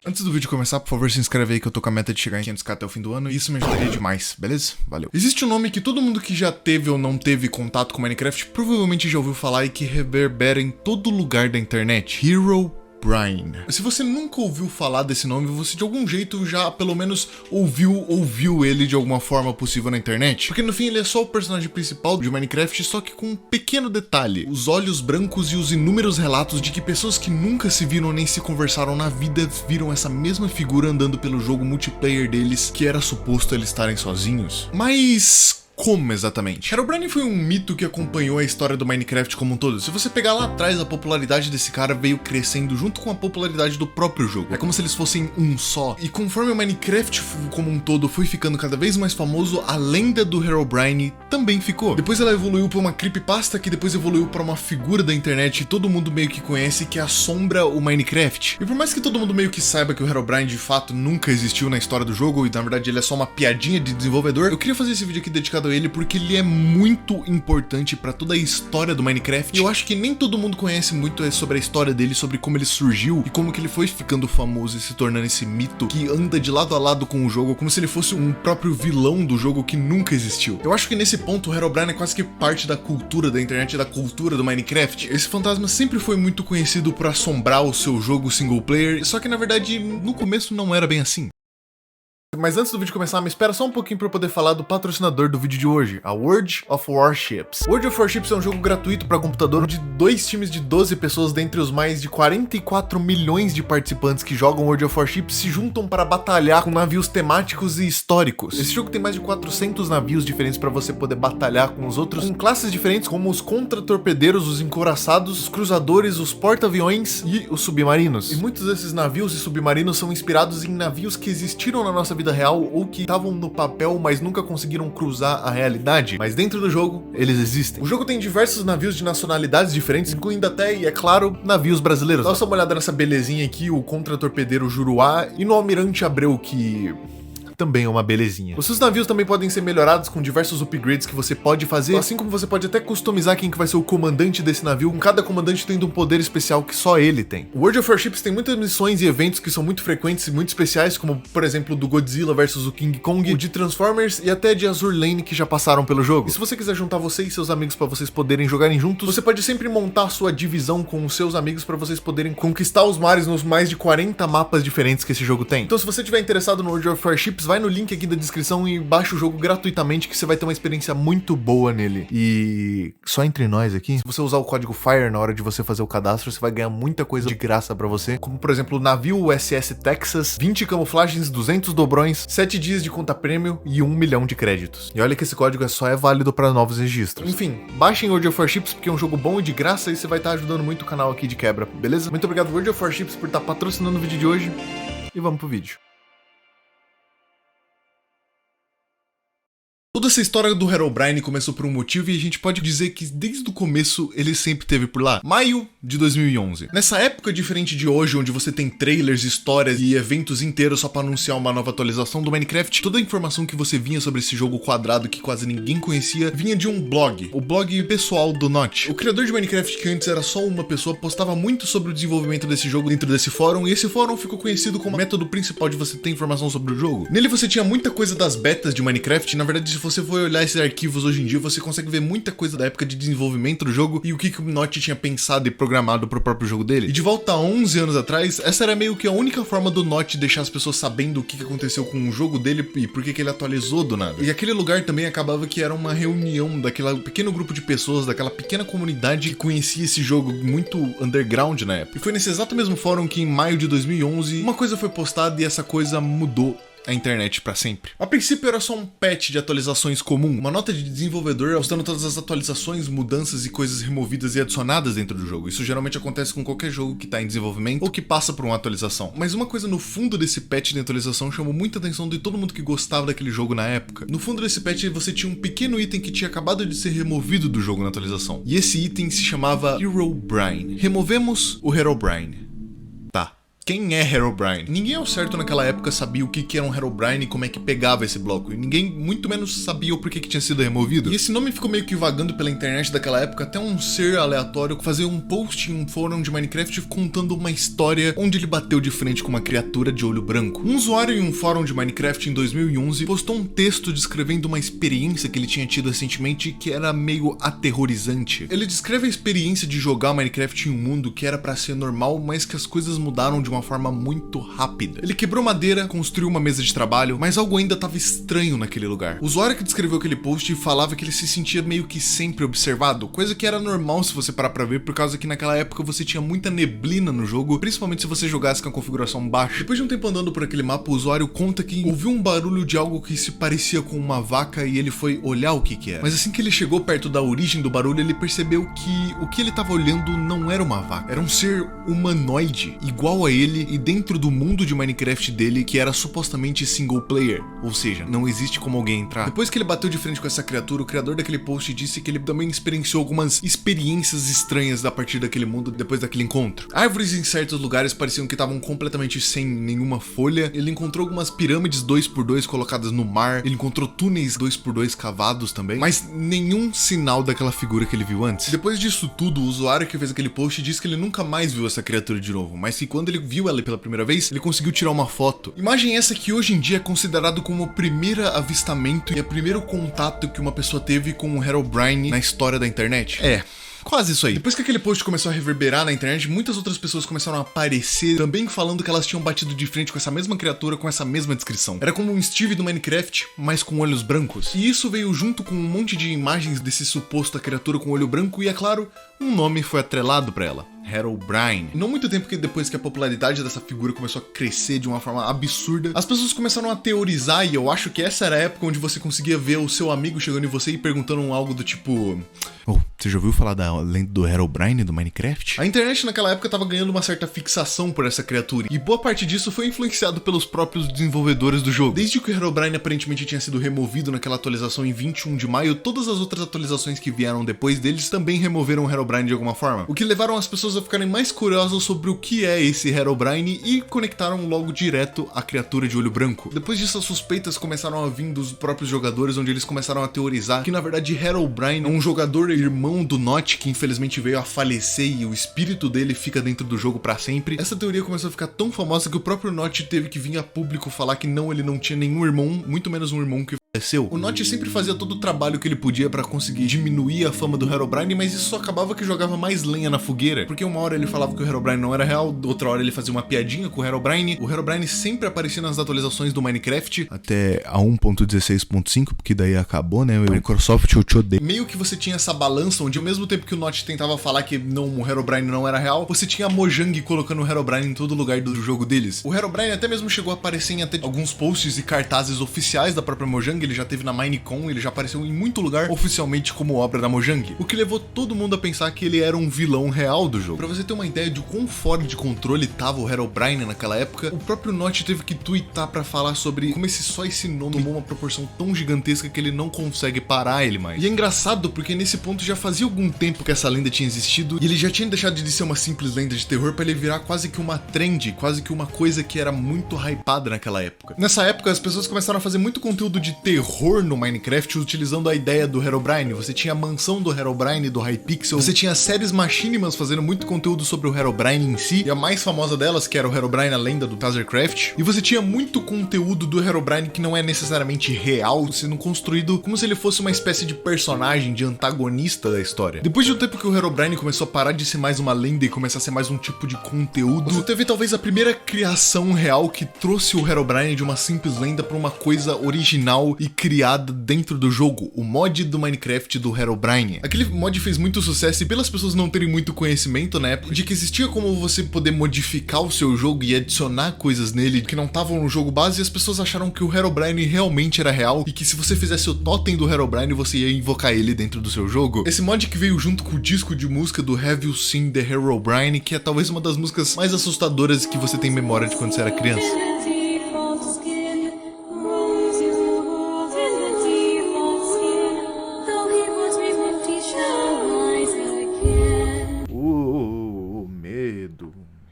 Antes do vídeo começar, por favor, se inscreve aí que eu tô com a meta de chegar em 500k até o fim do ano e isso me ajudaria demais, beleza? Valeu. Existe um nome que todo mundo que já teve ou não teve contato com Minecraft provavelmente já ouviu falar e que reverbera em todo lugar da internet: Herobrine. Se você nunca ouviu falar desse nome, você de algum jeito já pelo menos ouviu ele de alguma forma possível na internet. Porque no fim ele é só o personagem principal de Minecraft, só que com um pequeno detalhe: os olhos brancos e os inúmeros relatos de que pessoas que nunca se viram nem se conversaram na vida viram essa mesma figura andando pelo jogo multiplayer deles, que era suposto eles estarem sozinhos. Mas como exatamente? Herobrine foi um mito que acompanhou a história do Minecraft como um todo. Se você pegar lá atrás, a popularidade desse cara veio crescendo junto com a popularidade do próprio jogo. É como se eles fossem um só. E conforme o Minecraft como um todo foi ficando cada vez mais famoso, a lenda do Herobrine também ficou. Depois ela evoluiu para uma creepypasta, que depois evoluiu para uma figura da internet que todo mundo meio que conhece, que assombra o Minecraft. E por mais que todo mundo meio que saiba que o Herobrine de fato nunca existiu na história do jogo, e na verdade ele é só uma piadinha de desenvolvedor, eu queria fazer esse vídeo aqui dedicado ele porque ele é muito importante pra toda a história do Minecraft. E eu acho que nem todo mundo conhece muito sobre a história dele, sobre como ele surgiu e como que ele foi ficando famoso e se tornando esse mito que anda de lado a lado com o jogo, como se ele fosse um próprio vilão do jogo que nunca existiu. Eu acho que nesse ponto o Herobrine é quase que parte da cultura da internet, da cultura do Minecraft. Esse fantasma sempre foi muito conhecido por assombrar o seu jogo single player, só que na verdade no começo não era bem assim. Mas antes do vídeo começar, me espera só um pouquinho para eu poder falar do patrocinador do vídeo de hoje, a World of Warships. World of Warships é um jogo gratuito para computador onde dois times de 12 pessoas dentre os mais de 44 milhões de participantes que jogam World of Warships se juntam para batalhar com navios temáticos e históricos. Esse jogo tem mais de 400 navios diferentes para você poder batalhar com os outros, com classes diferentes como os contra-torpedeiros, os encouraçados, os cruzadores, os porta-aviões e os submarinos. E muitos desses navios e submarinos são inspirados em navios que existiram na nossa vida real ou que estavam no papel, mas nunca conseguiram cruzar a realidade. Mas dentro do jogo, eles existem. O jogo tem diversos navios de nacionalidades diferentes, incluindo até, e é claro, navios brasileiros. Dá só uma olhada nessa belezinha aqui, o contra-torpedeiro Juruá e no Almirante Abreu, que também é uma belezinha. Os seus navios também podem ser melhorados com diversos upgrades que você pode fazer, assim como você pode até customizar quem que vai ser o comandante desse navio, com cada comandante tendo um poder especial que só ele tem. O World of Warships tem muitas missões e eventos que são muito frequentes e muito especiais, como por exemplo do Godzilla vs o King Kong, o de Transformers e até de Azur Lane, que já passaram pelo jogo. E se você quiser juntar você e seus amigos para vocês poderem jogarem juntos, você pode sempre montar sua divisão com os seus amigos para vocês poderem conquistar os mares nos mais de 40 mapas diferentes que esse jogo tem. Então se você estiver interessado no World of Warships, vai no link aqui da descrição e baixa o jogo gratuitamente, que você vai ter uma experiência muito boa nele. E só entre nós aqui, se você usar o código FIRE na hora de você fazer o cadastro, você vai ganhar muita coisa de graça pra você, como por exemplo o navio USS Texas, 20 camuflagens, 200 dobrões, 7 dias de conta prêmio e 1 milhão de créditos. E olha que esse código só é válido para novos registros. Enfim, baixem World of Warships porque é um jogo bom e de graça e você vai estar ajudando muito o canal aqui de quebra, beleza? Muito obrigado World of Warships por estar patrocinando o vídeo de hoje e vamos pro vídeo. Toda essa história do Herobrine começou por um motivo e a gente pode dizer que desde o começo ele sempre esteve por lá. Maio de 2011. Nessa época diferente de hoje, onde você tem trailers, histórias e eventos inteiros só para anunciar uma nova atualização do Minecraft, toda a informação que você vinha sobre esse jogo quadrado que quase ninguém conhecia vinha de um blog, o blog pessoal do Notch. O criador de Minecraft, que antes era só uma pessoa, postava muito sobre o desenvolvimento desse jogo dentro desse fórum, e esse fórum ficou conhecido como o método principal de você ter informação sobre o jogo. Nele você tinha muita coisa das betas de Minecraft, na verdade se você for olhar esses arquivos hoje em dia, você consegue ver muita coisa da época de desenvolvimento do jogo e o que o Notch tinha pensado e programado pro próprio jogo dele. E de volta a 11 anos atrás, essa era meio que a única forma do Notch deixar as pessoas sabendo o que aconteceu com o jogo dele e por que ele atualizou do nada. E aquele lugar também acabava que era uma reunião daquele pequeno grupo de pessoas, daquela pequena comunidade que conhecia esse jogo muito underground na época. E foi nesse exato mesmo fórum que em maio de 2011, uma coisa foi postada e essa coisa mudou a internet pra sempre. A princípio era só um patch de atualizações comum, uma nota de desenvolvedor mostrando todas as atualizações, mudanças e coisas removidas e adicionadas dentro do jogo. Isso geralmente acontece com qualquer jogo que tá em desenvolvimento ou que passa por uma atualização. Mas uma coisa no fundo desse patch de atualização chamou muita atenção de todo mundo que gostava daquele jogo na época. No fundo desse patch você tinha um pequeno item que tinha acabado de ser removido do jogo na atualização. E esse item se chamava Herobrine. Removemos o Herobrine. Tá. Quem é Herobrine? Ninguém ao certo naquela época sabia o que era um Herobrine e como é que pegava esse bloco. E ninguém muito menos sabia o porquê que tinha sido removido. E esse nome ficou meio que vagando pela internet daquela época até um ser aleatório fazer um post em um fórum de Minecraft contando uma história onde ele bateu de frente com uma criatura de olho branco. Um usuário em um fórum de Minecraft em 2011 postou um texto descrevendo uma experiência que ele tinha tido recentemente que era meio aterrorizante. Ele descreve a experiência de jogar Minecraft em um mundo que era pra ser normal, mas que as coisas mudaram de uma forma muito rápida. Ele quebrou madeira, construiu uma mesa de trabalho, mas algo ainda estava estranho naquele lugar. O usuário que descreveu aquele post falava que ele se sentia meio que sempre observado, coisa que era normal se você parar pra ver, por causa que naquela época você tinha muita neblina no jogo, principalmente se você jogasse com a configuração baixa. Depois de um tempo andando por aquele mapa, o usuário conta que ouviu um barulho de algo que se parecia com uma vaca e ele foi olhar o que era. Mas assim que ele chegou perto da origem do barulho, ele percebeu que o que ele estava olhando não era uma vaca, era um ser humanoide, igual a ele e dentro do mundo de Minecraft dele, que era supostamente single player, ou seja, não existe como alguém entrar. Depois que ele bateu de frente com essa criatura, o criador daquele post disse que ele também experienciou algumas experiências estranhas a partir daquele mundo depois daquele encontro. Árvores em certos lugares pareciam que estavam completamente sem nenhuma folha, ele encontrou algumas pirâmides 2x2 colocadas no mar, ele encontrou túneis 2x2 cavados também, mas nenhum sinal daquela figura que ele viu antes. Depois disso tudo, o usuário que fez aquele post disse que ele nunca mais viu essa criatura de novo, mas que quando ele viu ela pela primeira vez, ele conseguiu tirar uma foto. Imagem essa que hoje em dia é considerado como o primeiro avistamento e o primeiro contato que uma pessoa teve com o Herobrine na história da internet. Quase isso aí. Depois que aquele post começou a reverberar na internet, muitas outras pessoas começaram a aparecer também falando que elas tinham batido de frente com essa mesma criatura, com essa mesma descrição. Era como um Steve do Minecraft, mas com olhos brancos. E isso veio junto com um monte de imagens desse suposto criatura com olho branco e, é claro, um nome foi atrelado pra ela. Herobrine. Não muito tempo depois que a popularidade dessa figura começou a crescer de uma forma absurda, as pessoas começaram a teorizar, e eu acho que essa era a época onde você conseguia ver o seu amigo chegando em você e perguntando algo do tipo: você já ouviu falar da lenda do Herobrine do Minecraft? A internet naquela época tava ganhando uma certa fixação por essa criatura, e boa parte disso foi influenciado pelos próprios desenvolvedores do jogo. Desde que o Herobrine aparentemente tinha sido removido naquela atualização em 21 de maio, todas as outras atualizações que vieram depois deles também removeram o Herobrine de alguma forma, o que levaram as pessoas a ficarem mais curiosas sobre o que é esse Herobrine e conectaram logo direto a criatura de olho branco. Depois disso, as suspeitas começaram a vir dos próprios jogadores, onde eles começaram a teorizar que na verdade Herobrine é um jogador irmão do Notch que infelizmente veio a falecer e o espírito dele fica dentro do jogo pra sempre. Essa teoria começou a ficar tão famosa que o próprio Notch teve que vir a público falar que não, ele não tinha nenhum irmão, muito menos um irmão que faleceu. O Notch sempre fazia todo o trabalho que ele podia pra conseguir diminuir a fama do Herobrine, mas isso só acabava que jogava mais lenha na fogueira, porque uma hora ele falava que o Herobrine não era real, outra hora ele fazia uma piadinha com o Herobrine. O Herobrine sempre aparecia nas atualizações do Minecraft, até a 1.16.5, porque daí acabou, né? O Microsoft, eu te odeio. Meio que você tinha essa balança, onde ao mesmo tempo que o Notch tentava falar que não, o Herobrine não era real, você tinha a Mojang colocando o Herobrine em todo lugar do jogo deles. O Herobrine até mesmo chegou a aparecer em até alguns posts e cartazes oficiais da própria Mojang, ele já teve na Minecon, ele já apareceu em muito lugar oficialmente como obra da Mojang, o que levou todo mundo a pensar que ele era um vilão real do jogo. Pra você ter uma ideia de quão fora de controle tava o Herobrine naquela época, o próprio Notch teve que twittar pra falar sobre como só esse nome tomou uma proporção tão gigantesca que ele não consegue parar ele mais. E é engraçado porque nesse ponto já fazia algum tempo que essa lenda tinha existido e ele já tinha deixado de ser uma simples lenda de terror pra ele virar quase que uma trend, quase que uma coisa que era muito hypada naquela época. Nessa época as pessoas começaram a fazer muito conteúdo de terror no Minecraft utilizando a ideia do Herobrine. Você tinha a mansão do Herobrine do Hypixel, você tinha séries Machinimas fazendo muito conteúdo sobre o Herobrine em si, e a mais famosa delas, que era o Herobrine, a lenda do Tazercraft, e você tinha muito conteúdo do Herobrine que não é necessariamente real, sendo construído como se ele fosse uma espécie de personagem, de antagonista da história. Depois de um tempo que o Herobrine começou a parar de ser mais uma lenda e começar a ser mais um tipo de conteúdo, você teve talvez a primeira criação real que trouxe o Herobrine de uma simples lenda para uma coisa original e criada dentro do jogo, o mod do Minecraft do Herobrine. Aquele mod fez muito sucesso e pelas pessoas não terem muito conhecimento na época de que existia como você poder modificar o seu jogo e adicionar coisas nele que não estavam no jogo base, as pessoas acharam que o Herobrine realmente era real e que se você fizesse o totem do Herobrine você ia invocar ele dentro do seu jogo. Esse mod que veio junto com o disco de música do Have You Seen the Herobrine, que é talvez uma das músicas mais assustadoras que você tem memória de quando você era criança.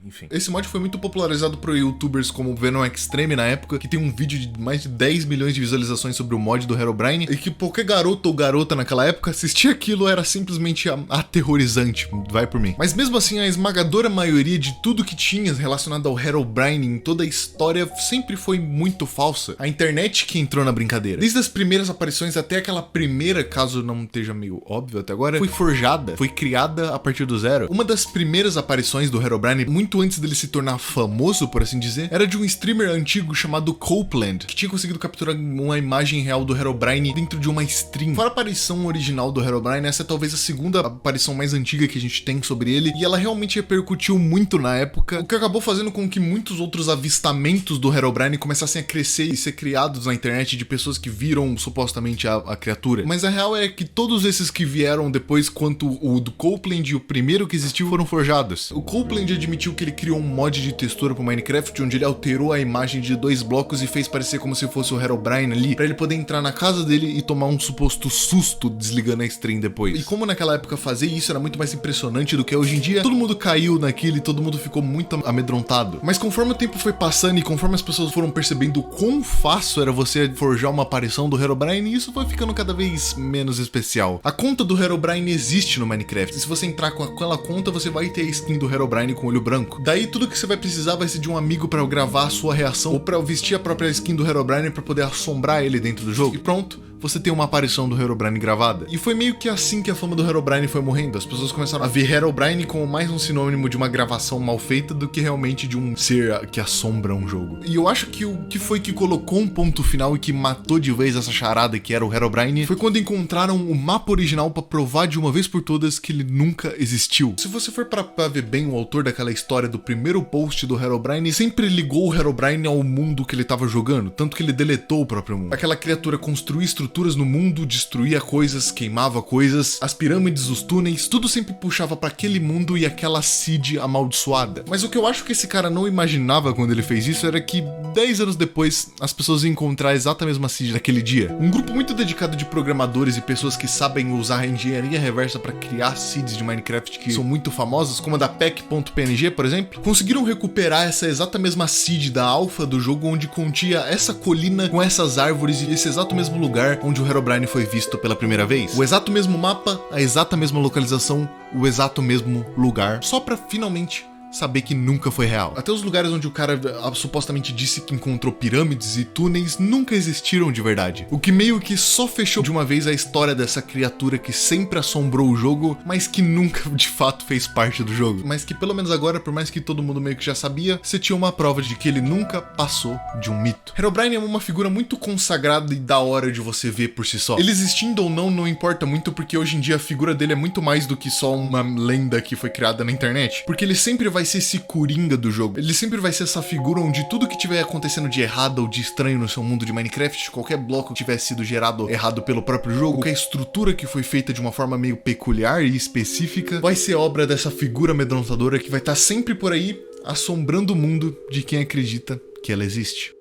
enfim. Esse mod foi muito popularizado por youtubers como o Venom Extreme na época, que tem um vídeo de mais de 10 milhões de visualizações sobre o mod do Herobrine, e que qualquer garoto ou garota naquela época assistir aquilo era simplesmente aterrorizante, vai por mim. Mas mesmo assim, a esmagadora maioria de tudo que tinha relacionado ao Herobrine em toda a história sempre foi muito falsa. A internet que entrou na brincadeira. Desde as primeiras aparições até aquela primeira, caso não esteja meio óbvio até agora, foi forjada, foi criada a partir do zero. Uma das primeiras aparições do Herobrine, muito antes dele se tornar famoso, por assim dizer, era de um streamer antigo chamado Copeland, que tinha conseguido capturar uma imagem real do Herobrine dentro de uma stream. Fora a aparição original do Herobrine, essa é talvez a segunda aparição mais antiga que a gente tem sobre ele, e ela realmente repercutiu muito na época, o que acabou fazendo com que muitos outros avistamentos do Herobrine começassem a crescer e ser criados na internet de pessoas que viram supostamente a criatura. Mas a real é que todos esses que vieram depois, quanto o do Copeland e o primeiro que existiu, foram forjados. O Copeland admitiu que ele criou um mod de textura pro Minecraft, onde ele alterou a imagem de 2 blocos e fez parecer como se fosse o Herobrine ali, pra ele poder entrar na casa dele e tomar um suposto susto desligando a stream depois. E como naquela época fazer isso era muito mais impressionante do que hoje em dia, todo mundo caiu naquilo e todo mundo ficou muito amedrontado. Mas conforme o tempo foi passando e conforme as pessoas foram percebendo o quão fácil era você forjar uma aparição do Herobrine, isso foi ficando cada vez menos especial. A conta do Herobrine existe no Minecraft, e se você entrar com aquela conta, você vai ter a skin do Herobrine com olho branco. Daí tudo que você vai precisar vai ser de um amigo pra gravar a sua reação ou pra vestir a própria skin do Herobrine pra poder assombrar ele dentro do jogo. E pronto, você tem uma aparição do Herobrine gravada. E foi meio que assim que a fama do Herobrine foi morrendo. As pessoas começaram a ver Herobrine como mais um sinônimo de uma gravação mal feita do que realmente de um ser que assombra um jogo. E eu acho que o que foi que colocou um ponto final e que matou de vez essa charada que era o Herobrine foi quando encontraram o mapa original pra provar de uma vez por todas que ele nunca existiu. Se você for pra ver bem, o autor daquela história do primeiro post do Herobrine sempre ligou o Herobrine ao mundo que ele tava jogando, tanto que ele deletou o próprio mundo. Aquela criatura construía estruturas no mundo, destruía coisas, queimava coisas, as pirâmides, os túneis, tudo sempre puxava pra aquele mundo e aquela seed amaldiçoada. Mas o que eu acho que esse cara não imaginava quando ele fez isso era que 10 anos depois as pessoas iam encontrar a exata mesma seed naquele dia. Um grupo muito dedicado de programadores e pessoas que sabem usar a engenharia reversa pra criar seeds de Minecraft que são muito famosas, como a da PEC.png, por exemplo, conseguiram recuperar essa exata mesma seed da alpha do jogo, onde continha essa colina com essas árvores e esse exato mesmo lugar onde o Herobrine foi visto pela primeira vez. O exato mesmo mapa, a exata mesma localização, o exato mesmo lugar, só pra finalmente saber que nunca foi real. Até os lugares onde o cara supostamente disse que encontrou pirâmides e túneis nunca existiram de verdade. O que meio que só fechou de uma vez a história dessa criatura que sempre assombrou o jogo, mas que nunca de fato fez parte do jogo. Mas que pelo menos agora, por mais que todo mundo meio que já sabia, você tinha uma prova de que ele nunca passou de um mito. Herobrine é uma figura muito consagrada e da hora de você ver por si só. Ele existindo ou não, não importa muito, porque hoje em dia a figura dele é muito mais do que só uma lenda que foi criada na internet. Porque ele sempre vai ser esse coringa do jogo. Ele sempre vai ser essa figura onde tudo que tiver acontecendo de errado ou de estranho no seu mundo de Minecraft, qualquer bloco que tiver sido gerado errado pelo próprio jogo, qualquer estrutura que foi feita de uma forma meio peculiar e específica, vai ser obra dessa figura amedrontadora que vai estar sempre por aí assombrando o mundo de quem acredita que ela existe.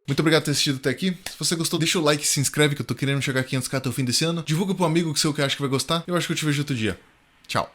Muito obrigado por ter assistido até aqui. Se você gostou, deixa o like e se inscreve, que eu tô querendo chegar a 500k até o fim desse ano. Divulga pro amigo que seu que acha que vai gostar. Eu acho que eu te vejo outro dia. Tchau.